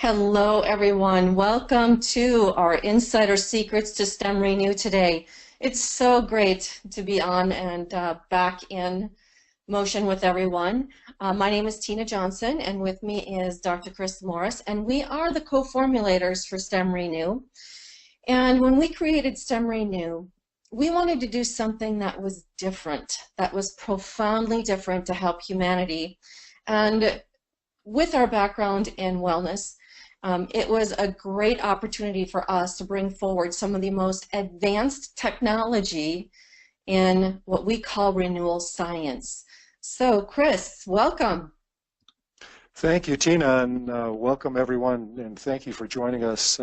Hello, everyone. Welcome to our Insider Secrets to STEM Renew today. It's so great to be on and back in motion with everyone. My name is Tina Johnson, and with me is Dr. Chris Morris, and we are the co-formulators for STEM Renew. And when we created STEM Renew, we wanted to do something that was different, that was profoundly different to help humanity. And with our background in wellness, it was a great opportunity for us to bring forward some of the most advanced technology in what we call renewal science. So, Chris, welcome. Thank you, Tina, and welcome everyone, and thank you for joining us.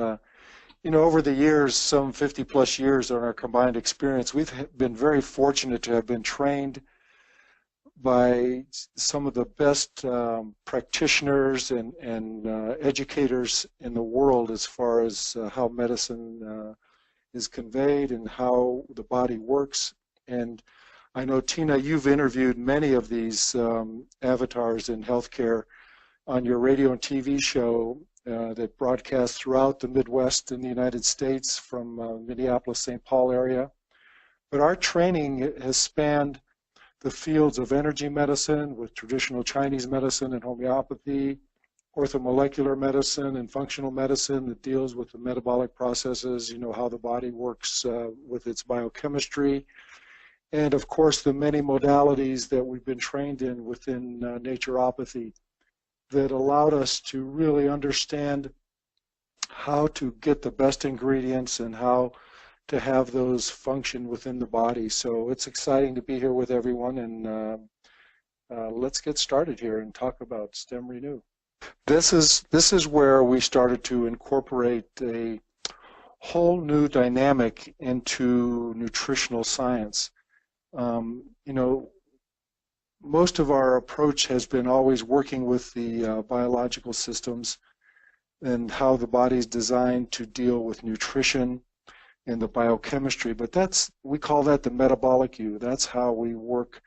Over the years, some 50 plus years on our combined experience, we've been very fortunate to have been trained by some of the best practitioners and educators in the world as far as how medicine is conveyed and how the body works. And I know, Tina, you've interviewed many of these avatars in healthcare on your radio and TV show that broadcasts throughout the Midwest in the United States from Minneapolis, St. Paul area. But our training has spanned the fields of energy medicine with traditional Chinese medicine and homeopathy, orthomolecular medicine and functional medicine that deals with the metabolic processes, how the body works with its biochemistry, and of course the many modalities that we've been trained in within naturopathy that allowed us to really understand how to get the best ingredients and how to have those function within the body. So it's exciting to be here with everyone, and let's get started here and talk about STEM Renew. This is where we started to incorporate a whole new dynamic into nutritional science. Most of our approach has been always working with the biological systems and how the body is designed to deal with nutrition and the biochemistry, but we call that the metabolic U. That's how we work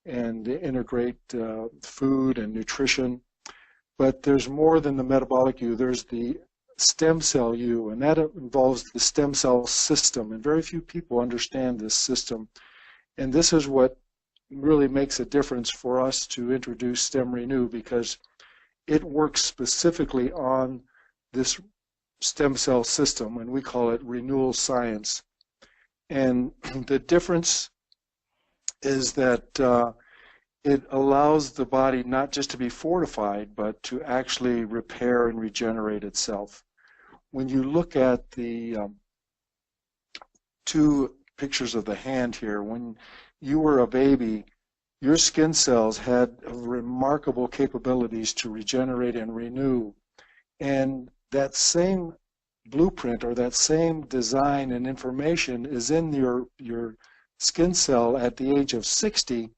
and integrate food and nutrition. But there's more than the metabolic U. There's the stem cell U, and that involves the stem cell system, and very few people understand this system. And this is what really makes a difference for us to introduce STEM Renew, because it works specifically on this stem cell system, and we call it renewal science. And the difference is that it allows the body not just to be fortified, but to actually repair and regenerate itself. When you look at the two pictures of the hand here, when you were a baby, your skin cells had remarkable capabilities to regenerate and renew. And that same blueprint or that same design and information is in your skin cell at the age of 60,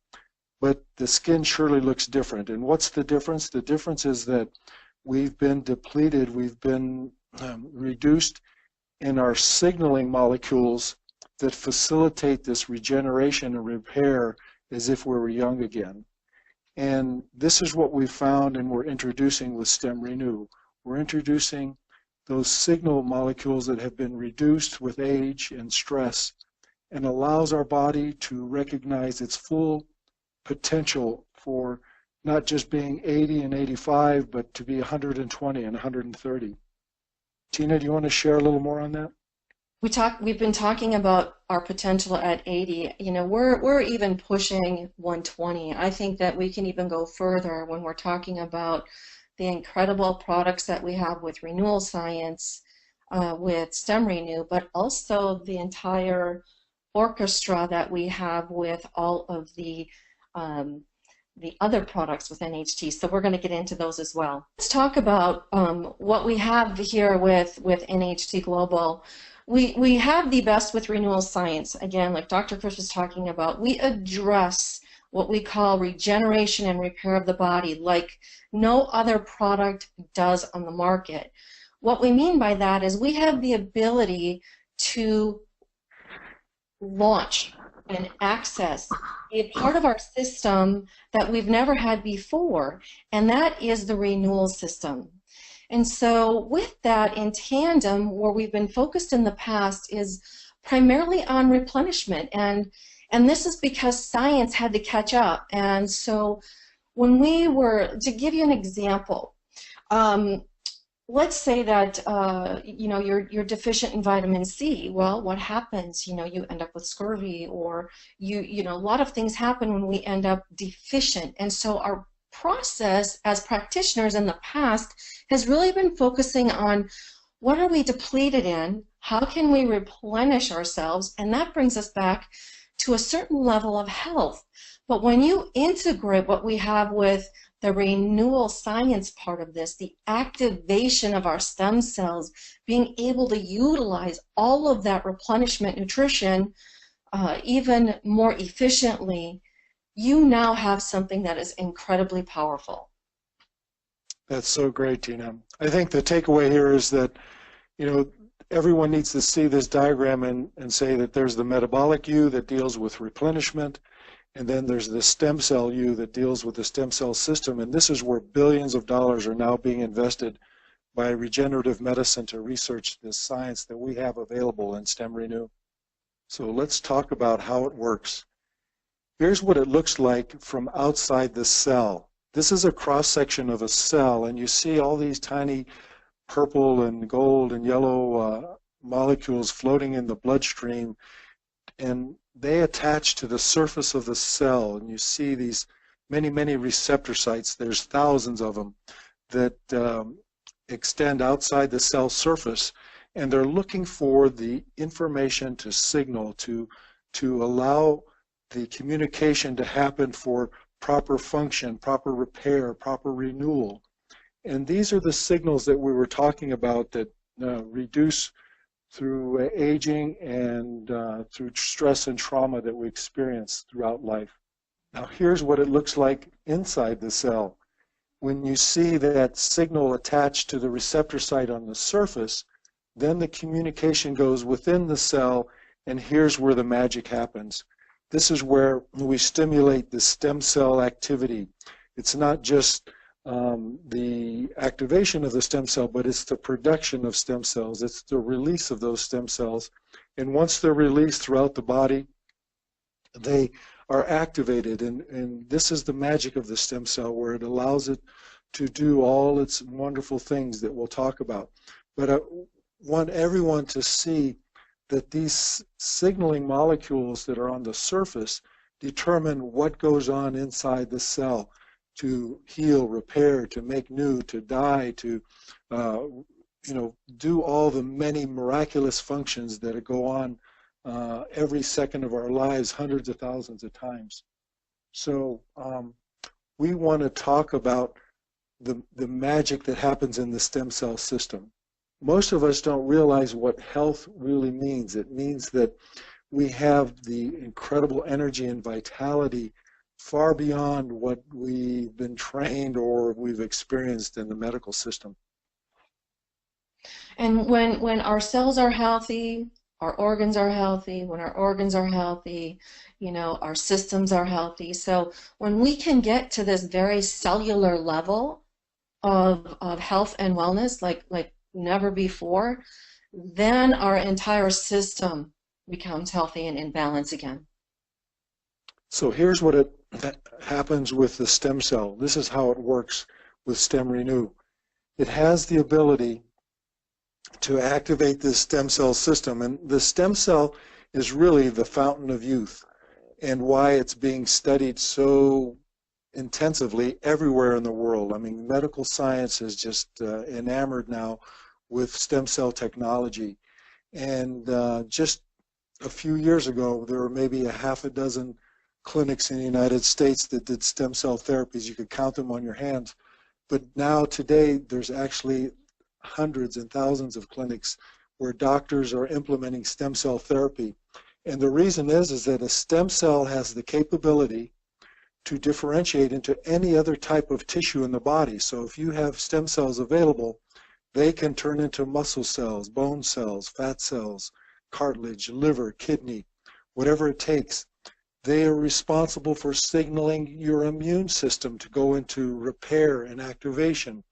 but the skin surely looks different. And what's the difference? The difference is that we've been depleted, we've been reduced in our signaling molecules that facilitate this regeneration and repair as if we were young again. And this is what we found and we're introducing with STEM Renew. We're introducing those signal molecules that have been reduced with age and stress, and allows our body to recognize its full potential for not just being 80 and 85, but to be 120 and 130. Tina, do you want to share a little more on that? We've been talking about our potential at 80. We're even pushing 120. I think that we can even go further when we're talking about the incredible products that we have with renewal science, with STEM Renew, but also the entire orchestra that we have with all of the other products with NHT. So we're going to get into those as well. Let's talk about what we have here with NHT Global. We have the best with renewal science. Again, like Dr. Chris was talking about, we address what we call regeneration and repair of the body like no other product does on the market. What we mean by that is we have the ability to launch and access a part of our system that we've never had before, and that is the renewal system. And so with that in tandem, where we've been focused in the past is primarily on replenishment. And this is because science had to catch up. And so when we were, to give you an example, let's say that you know you're deficient in vitamin C. Well, what happens? You know, you end up with scurvy, or you know, a lot of things happen when we end up deficient. And so our process as practitioners in the past has really been focusing on what are we depleted in, how can we replenish ourselves, and that brings us back to a certain level of health. But when you integrate what we have with the renewal science part of this, the activation of our stem cells, being able to utilize all of that replenishment nutrition even more efficiently, you now have something that is incredibly powerful. That's so great, Tina. I think the takeaway here is that, you know, everyone needs to see this diagram and say that there's the metabolic you that deals with replenishment, and then there's the stem cell you that deals with the stem cell system. And this is where billions of dollars are now being invested by regenerative medicine to research this science that we have available in STEM Renew. So let's talk about how it works. Here's what it looks like from outside the cell. This is a cross-section of a cell, and you see all these tiny purple and gold and yellow molecules floating in the bloodstream, and they attach to the surface of the cell, and you see these many receptor sites. There's thousands of them that extend outside the cell surface, and they're looking for the information to signal to allow the communication to happen for proper function, proper repair, proper renewal. And these are the signals that we were talking about that reduce through aging and through stress and trauma that we experience throughout life. Now here's what it looks like inside the cell. When you see that signal attached to the receptor site on the surface, then the communication goes within the cell, and here's where the magic happens. This is where we stimulate the stem cell activity. It's not just the activation of the stem cell, but it's the production of stem cells. It's the release of those stem cells. And once they're released throughout the body, they are activated. And this is the magic of the stem cell, where it allows it to do all its wonderful things that we'll talk about. But I want everyone to see that these signaling molecules that are on the surface determine what goes on inside the cell to heal, repair, to make new, to die, to you know, do all the many miraculous functions that go on every second of our lives, hundreds of thousands of times. So we want to talk about the magic that happens in the stem cell system. Most of us don't realize what health really means. It means that we have the incredible energy and vitality far beyond what we've been trained or we've experienced in the medical system. And when our cells are healthy, our organs are healthy. When our organs are healthy, you know, our systems are healthy. So when we can get to this very cellular level of health and wellness, like never before, then our entire system becomes healthy and in balance again. So here's what happens with the stem cell. This is how it works with STEM Renew. It has the ability to activate this stem cell system, and the stem cell is really the fountain of youth, and why it's being studied so intensively everywhere in the world. I mean, medical science is just enamored now with stem cell technology. And just a few years ago, there were maybe a half a dozen clinics in the United States that did stem cell therapies. You could count them on your hands. But now today, there's actually hundreds and thousands of clinics where doctors are implementing stem cell therapy. And the reason is that a stem cell has the capability to differentiate into any other type of tissue in the body. So if you have stem cells available, they can turn into muscle cells, bone cells, fat cells, cartilage, liver, kidney, whatever it takes. They are responsible for signaling your immune system to go into repair and activation.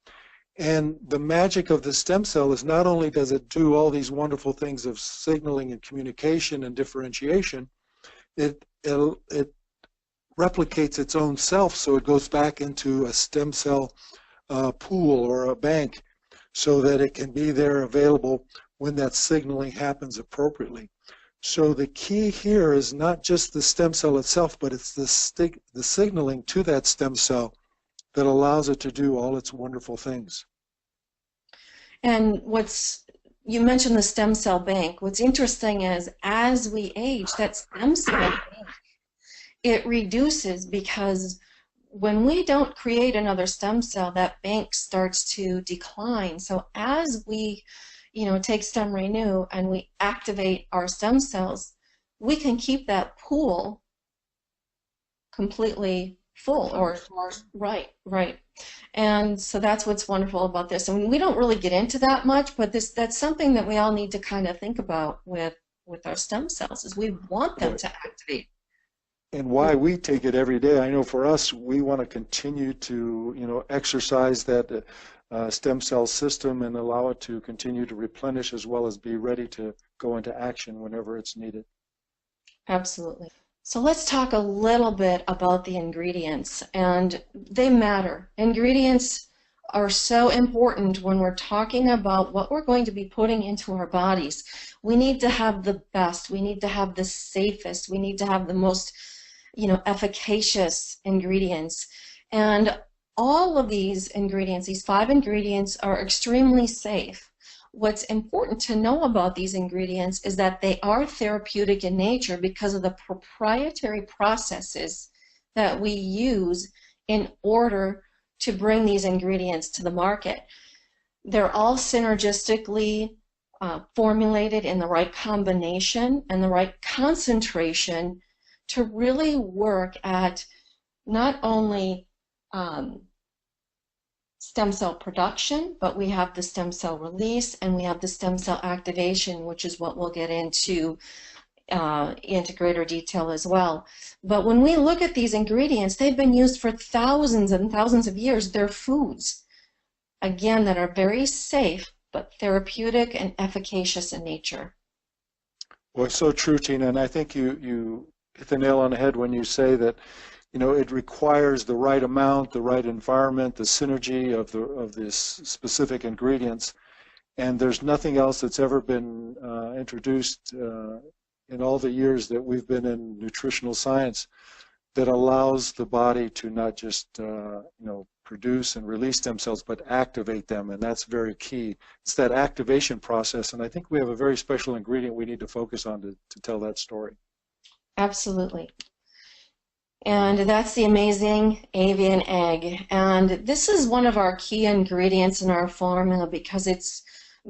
And the magic of the stem cell is not only does it do all these wonderful things of signaling and communication and differentiation, it replicates its own self, so it goes back into a stem cell pool or a bank so that it can be there available when that signaling happens appropriately. So the key here is not just the stem cell itself, but it's the signaling to that stem cell that allows it to do all its wonderful things. And you mentioned the stem cell bank. What's interesting is as we age, that stem cell bank, it reduces, because when we don't create another stem cell, that bank starts to decline. So as we, take stem renew and we activate our stem cells, we can keep that pool completely full, or right. And so that's what's wonderful about this. And we don't really get into that much, but that's something that we all need to kind of think about with our stem cells, is we want them to activate. And why we take it every day. I know for us, we want to continue to, exercise that stem cell system and allow it to continue to replenish, as well as be ready to go into action whenever it's needed. Absolutely. So let's talk a little bit about the ingredients, and they matter. Ingredients are so important when we're talking about what we're going to be putting into our bodies. We need to have the best, we need to have the safest, we need to have the most, efficacious ingredients. And all of these ingredients, these 5 ingredients, are extremely safe. What's important to know about these ingredients is that they are therapeutic in nature because of the proprietary processes that we use in order to bring these ingredients to the market. They're all synergistically formulated in the right combination and the right concentration to really work at not only stem cell production, but we have the stem cell release and we have the stem cell activation, which is what we'll get into greater detail as well. But when we look at these ingredients, they've been used for thousands and thousands of years. They're foods, again, that are very safe, but therapeutic and efficacious in nature. Well, it's so true, Tina, and I think you hit the nail on the head when you say that it requires the right amount, the right environment, the synergy of this specific ingredients, and there's nothing else that's ever been introduced in all the years that we've been in nutritional science that allows the body to not just produce and release stem cells, but activate them, and that's very key. It's that activation process, and I think we have a very special ingredient we need to focus on to tell that story. Absolutely. And that's the amazing avian egg. And this is one of our key ingredients in our formula because it's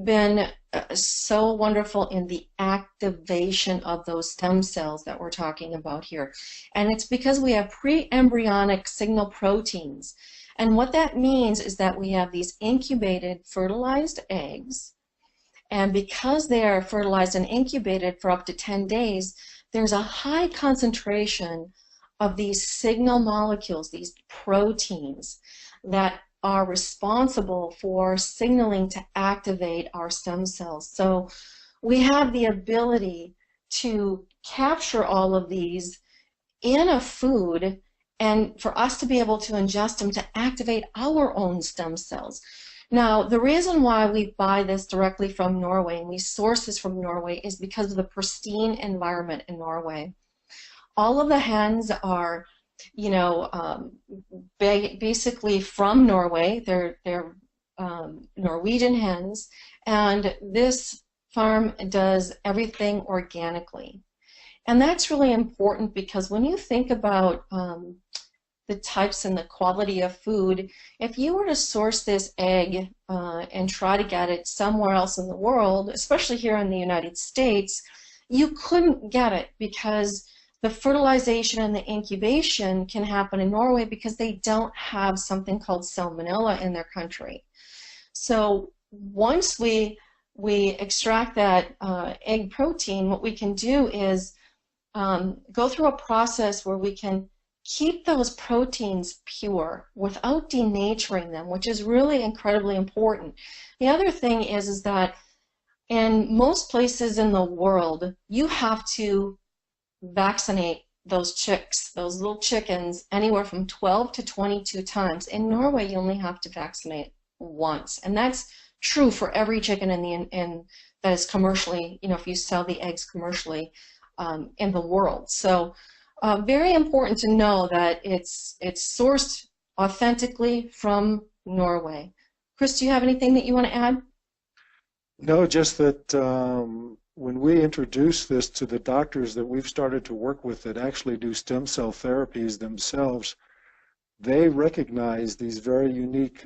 been so wonderful in the activation of those stem cells that we're talking about here. And it's because we have pre-embryonic signal proteins. And what that means is that we have these incubated, fertilized eggs. And because they are fertilized and incubated for up to 10 days, there's a high concentration of these signal molecules, these proteins that are responsible for signaling to activate our stem cells. So we have the ability to capture all of these in a food and for us to be able to ingest them to activate our own stem cells. Now, the reason why we buy this directly from Norway and we source this from Norway is because of the pristine environment in Norway. All of the hens are, basically from Norway. They're Norwegian hens, and this farm does everything organically. And that's really important because when you think about the types and the quality of food, if you were to source this egg and try to get it somewhere else in the world, especially here in the United States, you couldn't get it because the fertilization and the incubation can happen in Norway because they don't have something called salmonella in their country. So once we extract that egg protein, what we can do is go through a process where we can keep those proteins pure without denaturing them, which is really incredibly important. The other thing is that in most places in the world, you have to vaccinate those chicks, those little chickens, anywhere from 12 to 22 times. In Norway, you only have to vaccinate once, and that's true for every chicken that is commercially, if you sell the eggs commercially in the world. So very important to know that it's sourced authentically from Norway. Chris, do you have anything that you want to add? No, just that when we introduce this to the doctors that we've started to work with that actually do stem cell therapies themselves, they recognize these very unique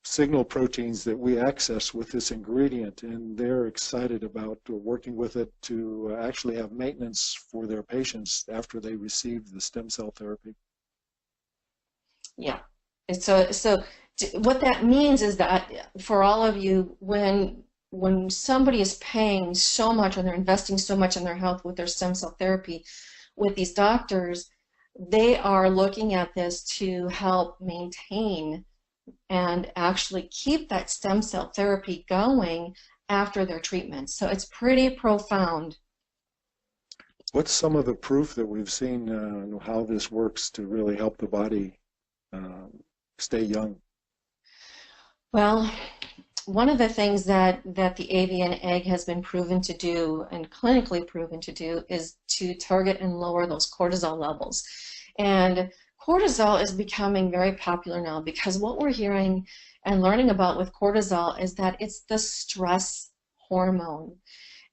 signal proteins that we access with this ingredient, and they're excited about working with it to actually have maintenance for their patients after they receive the stem cell therapy. Yeah. And so what that means is that for all of you, when somebody is paying so much and they're investing so much in their health with their stem cell therapy with these doctors, they are looking at this to help maintain and actually keep that stem cell therapy going after their treatment. So it's pretty profound. What's some of the proof that we've seen how this works to really help the body stay young? Well, one of the things that the avian egg has been proven to do and clinically proven to do is to target and lower those cortisol levels. And cortisol is becoming very popular now because what we're hearing and learning about with cortisol is that it's the stress hormone.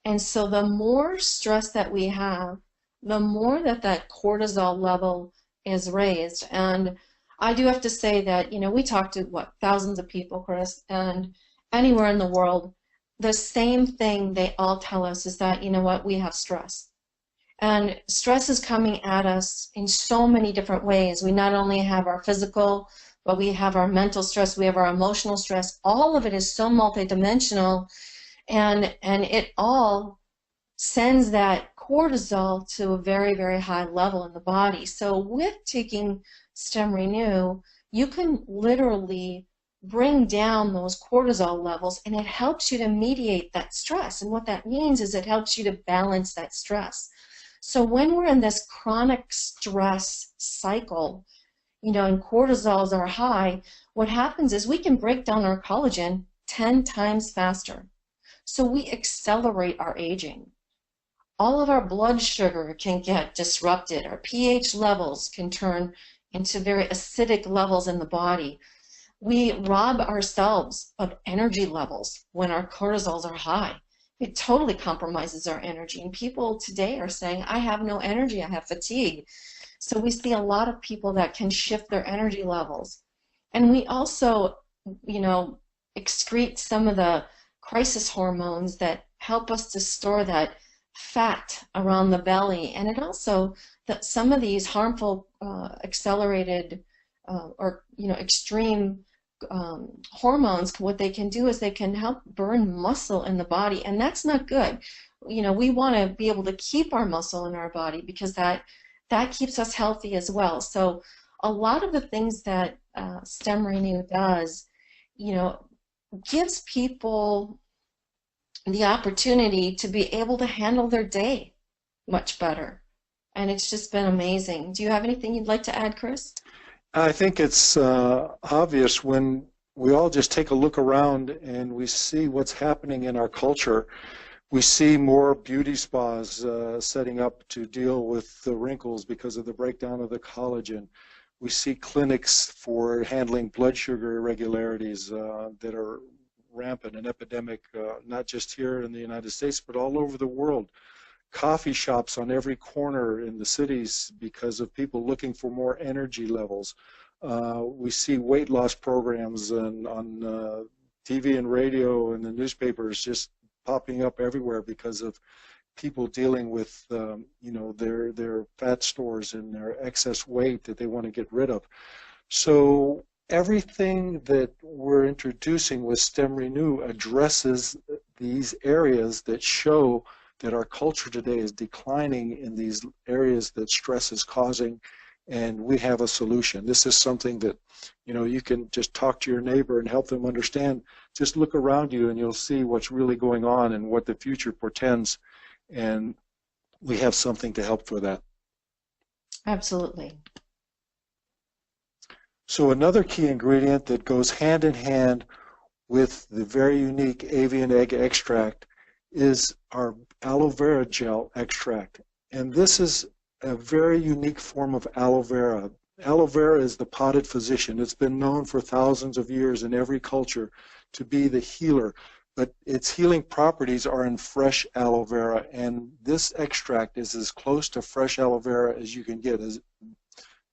And so the more stress that we have, the more that cortisol level is raised. And I do have to say that, we talked to, thousands of people, Chris, and anywhere in the world, the same thing they all tell us is that, we have stress. And stress is coming at us in so many different ways. We not only have our physical, but we have our mental stress, we have our emotional stress. All of it is so multidimensional, and it all sends that cortisol to a very, very high level in the body. So with taking Stem Renew, you can literally bring down those cortisol levels, and it helps you to mediate that stress. And what that means is it helps you to balance that stress. So when we're in this chronic stress cycle, and cortisols are high, what happens is we can break down our collagen 10 times faster. So we accelerate our aging. All of our blood sugar can get disrupted. Our pH levels can turn into very acidic levels in the body. We rob ourselves of energy levels when our cortisols are high. It totally compromises our energy. And people today are saying, I have no energy, I have fatigue. So we see a lot of people that can shift their energy levels. And we also, excrete some of the crisis hormones that help us to store that fat around the belly. And it also, some of these harmful accelerated or extreme hormones, what they can do is they can help burn muscle in the body, and that's not good. We want to be able to keep our muscle in our body because that keeps us healthy as well. So a lot of the things that Stem Renew does, gives people the opportunity to be able to handle their day much better. And it's just been amazing. Do you have anything you'd like to add, Chris? I think it's obvious when we all just take a look around and we see what's happening in our culture. We see more beauty spas setting up to deal with the wrinkles because of the breakdown of the collagen. We see clinics for handling blood sugar irregularities that are rampant, an epidemic, not just here in the United States, but all over the world. Coffee shops on every corner in the cities because of people looking for more energy levels. We see weight loss programs on TV and radio and the newspapers just popping up everywhere because of people dealing with their fat stores and their excess weight that they want to get rid of. So everything that we're introducing with Stem Renew addresses these areas that show that our culture today is declining in these areas that stress is causing and we have a solution. This is something that, you know, you can just talk to your neighbor and help them understand. Just look around you and you'll see what's really going on and what the future portends, and we have something to help for that. Absolutely. So another key ingredient that goes hand in hand with the very unique avian egg extract is our aloe vera gel extract. And this is a very unique form of aloe vera. Aloe vera is the potted physician. It's been known for thousands of years in every culture to be the healer, but its healing properties are in fresh aloe vera, and this extract is as close to fresh aloe vera as you can get, as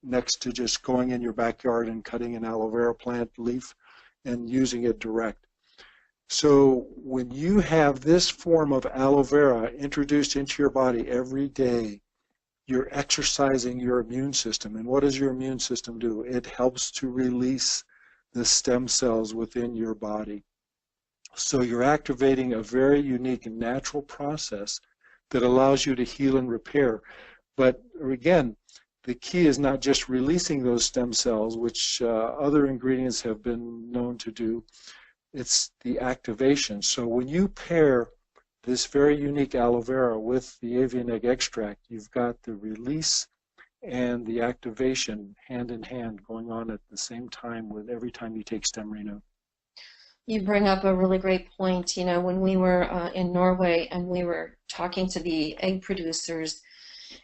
next to just going in your backyard and cutting an aloe vera plant leaf and using it direct. So when you have this form of aloe vera introduced into your body every day, you're exercising your immune system. And what does your immune system do? It helps to release the stem cells within your body. So you're activating a very unique and natural process that allows you to heal and repair. But again, the key is not just releasing those stem cells, which other ingredients have been known to do. It's the activation. So when you pair this very unique aloe vera with the avian egg extract, you've got the release and the activation hand in hand going on at the same time with every time you take stem renew. You bring up a really great point. You know, when we were in Norway and we were talking to the egg producers,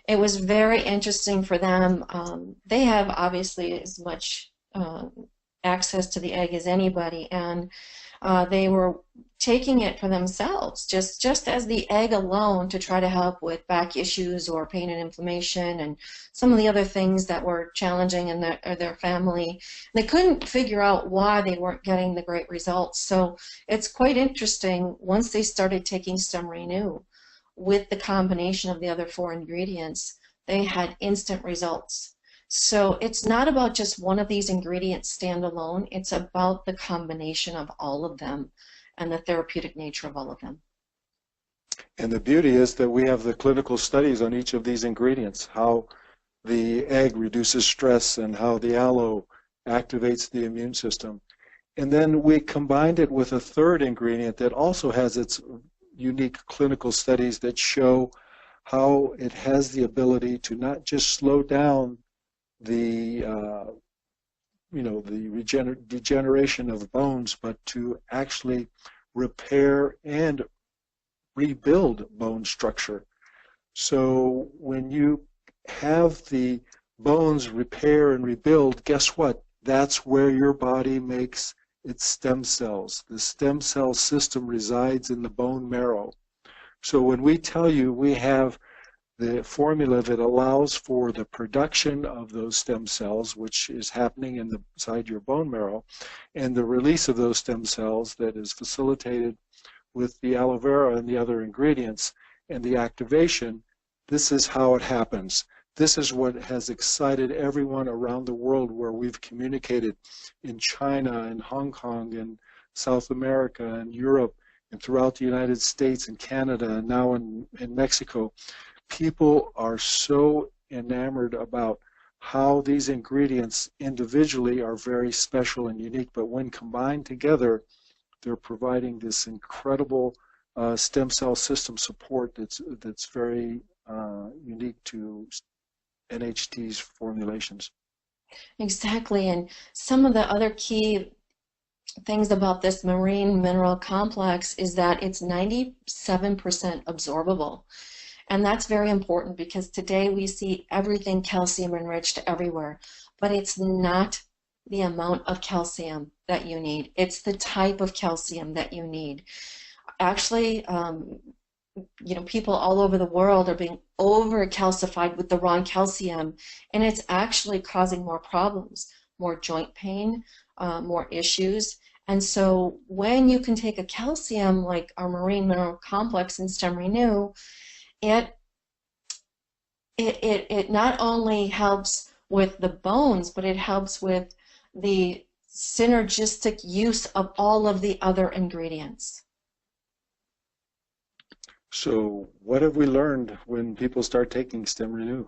it was very interesting for them. They have obviously as much access to the egg as anybody, and they were taking it for themselves, just as the egg alone, to try to help with back issues or pain and inflammation and some of the other things that were challenging in their family. They couldn't figure out why they weren't getting the great results. So it's quite interesting, once they started taking Stem Renew with the combination of the other 4 ingredients, they had instant results. So it's not about just one of these ingredients standalone, it's about the combination of all of them and the therapeutic nature of all of them. And the beauty is that we have the clinical studies on each of these ingredients, how the egg reduces stress and how the aloe activates the immune system. And then we combined it with a third ingredient that also has its unique clinical studies that show how it has the ability to not just slow down the degeneration of bones, but to actually repair and rebuild bone structure. So when you have the bones repair and rebuild, guess what? That's where your body makes its stem cells. The stem cell system resides in the bone marrow. So when we tell you we have the formula that allows for the production of those stem cells, which is happening inside your bone marrow, and the release of those stem cells that is facilitated with the aloe vera and the other ingredients, and the activation, this is how it happens. This is what has excited everyone around the world, where we've communicated in China and Hong Kong and South America and Europe and throughout the United States and Canada and now in Mexico. People are so enamored about how these ingredients individually are very special and unique, but when combined together, they're providing this incredible stem cell system support that's very unique to NHT's formulations. Exactly, and some of the other key things about this marine mineral complex is that it's 97% absorbable. And that's very important, because today we see everything calcium enriched everywhere, but it's not the amount of calcium that you need. It's the type of calcium that you need. Actually, people all over the world are being over-calcified with the wrong calcium, and it's actually causing more problems, more joint pain, more issues. And so when you can take a calcium like our marine mineral complex in Stem Renew, it not only helps with the bones, but it helps with the synergistic use of all of the other ingredients. So what have we learned when people start taking Stem Renew?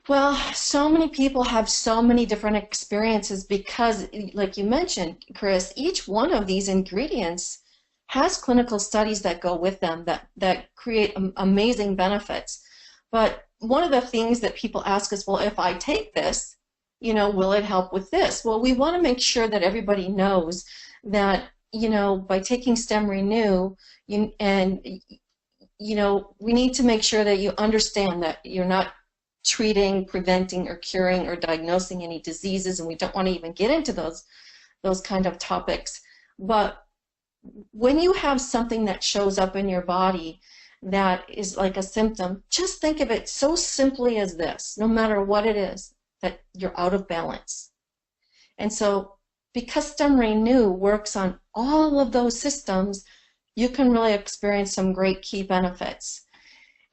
Well, so many people have so many different experiences because, like you mentioned, Chris, each one of these ingredients has clinical studies that go with them that create amazing benefits. But one of the things that people ask is, well, if I take this, will it help with this? Well, we want to make sure that everybody knows that, by taking Stem Renew, and we need to make sure that you understand that you're not treating, preventing, or curing or diagnosing any diseases, and we don't want to even get into those kind of topics. But when you have something that shows up in your body that is like a symptom, just think of it so simply as this: no matter what it is, that you're out of balance. And so because Stem Renew works on all of those systems, you can really experience some great key benefits.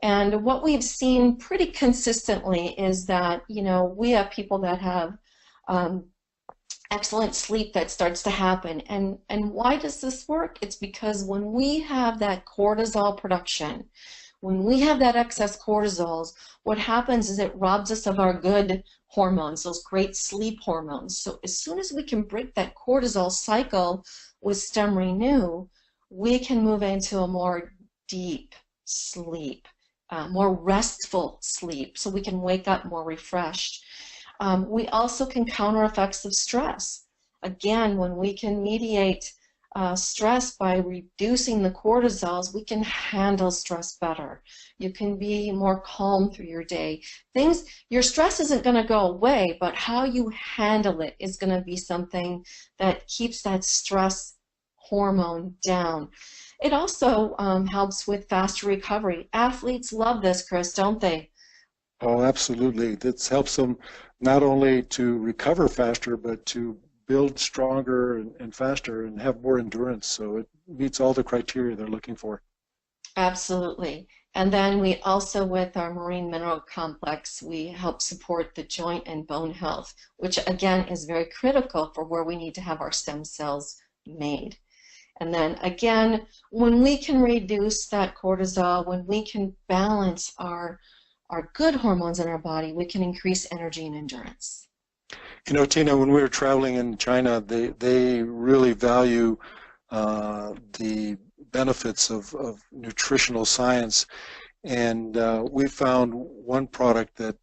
And what we've seen pretty consistently is that, we have people that have excellent sleep that starts to happen. And why does this work? It's because when we have that cortisol production, when we have that excess cortisols, what happens is it robs us of our good hormones, those great sleep hormones. So as soon as we can break that cortisol cycle with Stem Renew, we can move into a more deep sleep, more restful sleep, so we can wake up more refreshed. We also can counter effects of stress. Again, when we can mediate stress by reducing the cortisols, we can handle stress better. You can be more calm through your day. Your stress isn't going to go away, but how you handle it is going to be something that keeps that stress hormone down. It also helps with faster recovery. Athletes love this, Chris, don't they? Oh, absolutely. This helps them not only to recover faster, but to build stronger and faster and have more endurance. So it meets all the criteria they're looking for. Absolutely. And then we also, with our marine mineral complex, we help support the joint and bone health, which again is very critical for where we need to have our stem cells made. And then again, when we can reduce that cortisol, when we can balance our good hormones in our body, we can increase energy and endurance. Tina, when we were traveling in China, they really value the benefits of nutritional science. And we found one product that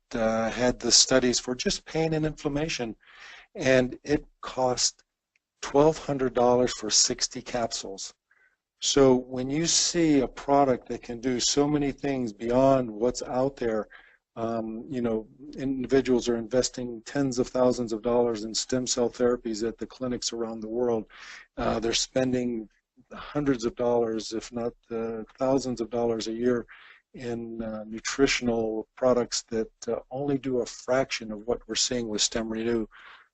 had the studies for just pain and inflammation, and it cost $1,200 for 60 capsules. So when you see a product that can do so many things beyond what's out there, individuals are investing tens of thousands of dollars in stem cell therapies at the clinics around the world. They're spending hundreds of dollars, if not thousands of dollars a year in nutritional products that only do a fraction of what we're seeing with Stem Renew.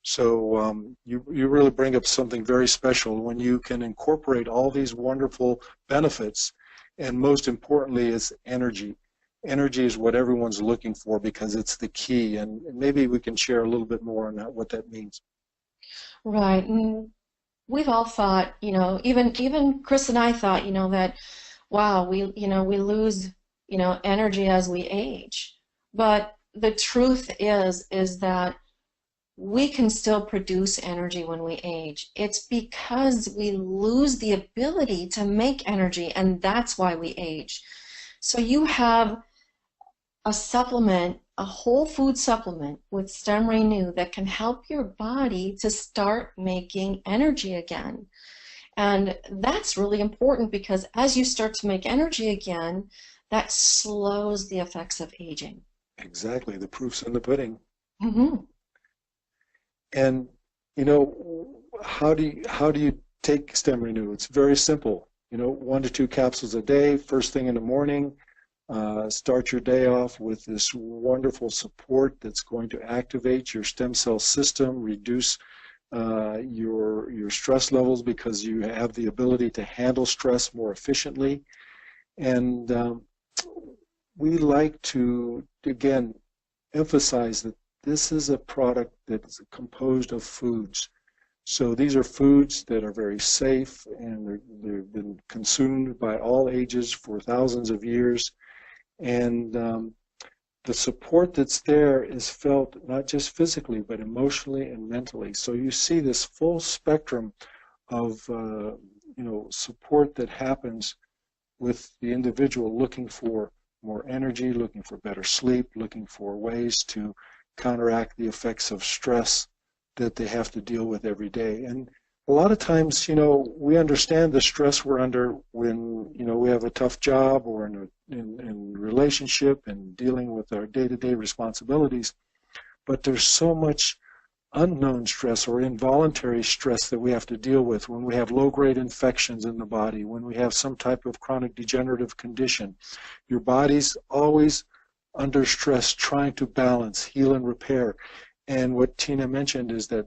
So you really bring up something very special when you can incorporate all these wonderful benefits, and most importantly is energy. Energy is what everyone's looking for because it's the key, and maybe we can share a little bit more on what that means. Right. And we've all thought, even Chris and I thought, that, wow, we lose, energy as we age. But the truth is that we can still produce energy when we age. It's because we lose the ability to make energy, and that's why we age. So you have a supplement, a whole food supplement with Stem Renew that can help your body to start making energy again. And that's really important because as you start to make energy again, that slows the effects of aging. Exactly, the proof's in the pudding. Mm-hmm. And how do you take Stem Renew? It's very simple. 1 to 2 capsules a day, first thing in the morning. Start your day off with this wonderful support that's going to activate your stem cell system, reduce your stress levels because you have the ability to handle stress more efficiently. And we like to, again, emphasize that this is a product that is composed of foods. So these are foods that are very safe, and they've been consumed by all ages for thousands of years. And the support that's there is felt not just physically, but emotionally and mentally. So you see this full spectrum of support that happens with the individual looking for more energy, looking for better sleep, looking for ways to counteract the effects of stress that they have to deal with every day. And a lot of times, we understand the stress we're under when, we have a tough job or in relationship and dealing with our day-to-day responsibilities. But there's so much unknown stress or involuntary stress that we have to deal with when we have low-grade infections in the body, when we have some type of chronic degenerative condition. Your body's always under stress trying to balance, heal, and repair. And what Tina mentioned is that,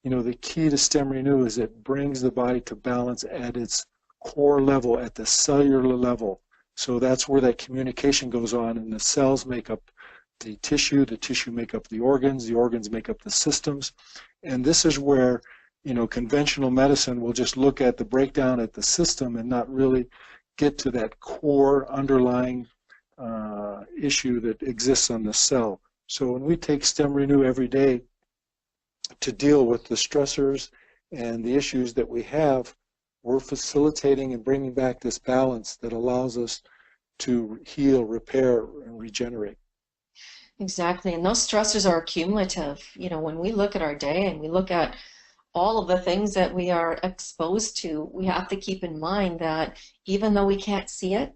the key to Stem Renew is it brings the body to balance at its core level, at the cellular level. So that's where that communication goes on, and the cells make up the tissue make up the organs make up the systems. And this is where, conventional medicine will just look at the breakdown at the system and not really get to that core underlying issue that exists on the cell. So when we take Stem Renew every day to deal with the stressors and the issues that we have, we're facilitating and bringing back this balance that allows us to heal, repair, and regenerate. Exactly. And those stressors are cumulative. When we look at our day and we look at all of the things that we are exposed to, we have to keep in mind that even though we can't see it,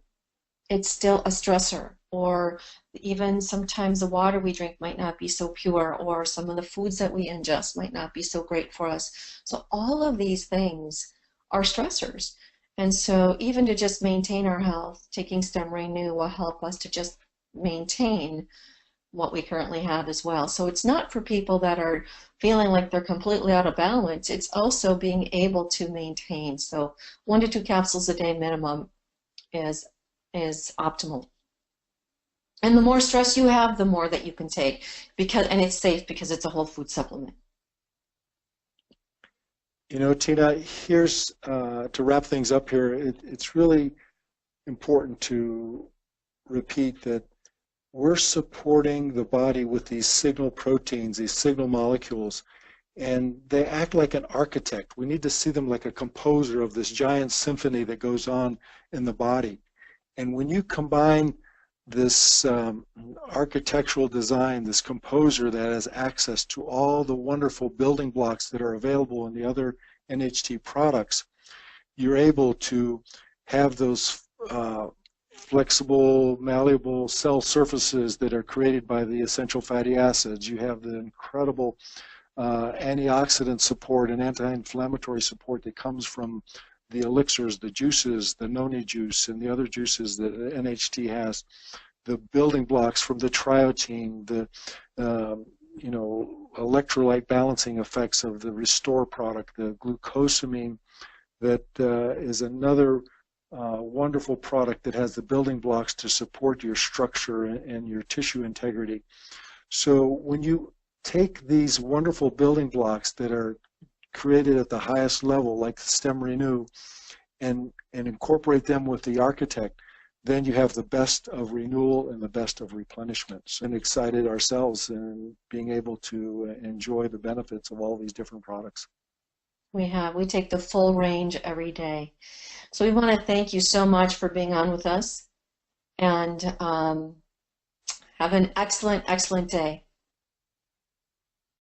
it's still a stressor. Or even sometimes the water we drink might not be so pure, or some of the foods that we ingest might not be so great for us. So all of these things are stressors. And so even to just maintain our health, taking Stem Renew will help us to just maintain what we currently have as well. So it's not for people that are feeling like they're completely out of balance. It's also being able to maintain. So 1 to 2 capsules a day minimum is optimal. And the more stress you have, the more that you can take, and it's safe because it's a whole food supplement. Tina, here's to wrap things up here. It's really important to repeat that we're supporting the body with these signal proteins, these signal molecules, and they act like an architect. We need to see them like a composer of this giant symphony that goes on in the body. And when you combine this architectural design, this composer that has access to all the wonderful building blocks that are available in the other NHT products, you're able to have those flexible, malleable cell surfaces that are created by the essential fatty acids. You have the incredible antioxidant support and anti-inflammatory support that comes from the elixirs, the juices, the noni juice, and the other juices that NHT has. The building blocks from the triotein, the electrolyte balancing effects of the Restore product, the glucosamine, that is another wonderful product that has the building blocks to support your structure and your tissue integrity. So when you take these wonderful building blocks that are created at the highest level, like Stem Renew, and incorporate them with the architect, then you have the best of renewal and the best of replenishment. And excited ourselves in being able to enjoy the benefits of all these different products. We take the full range every day. So we want to thank you so much for being on with us, and have an excellent, excellent day.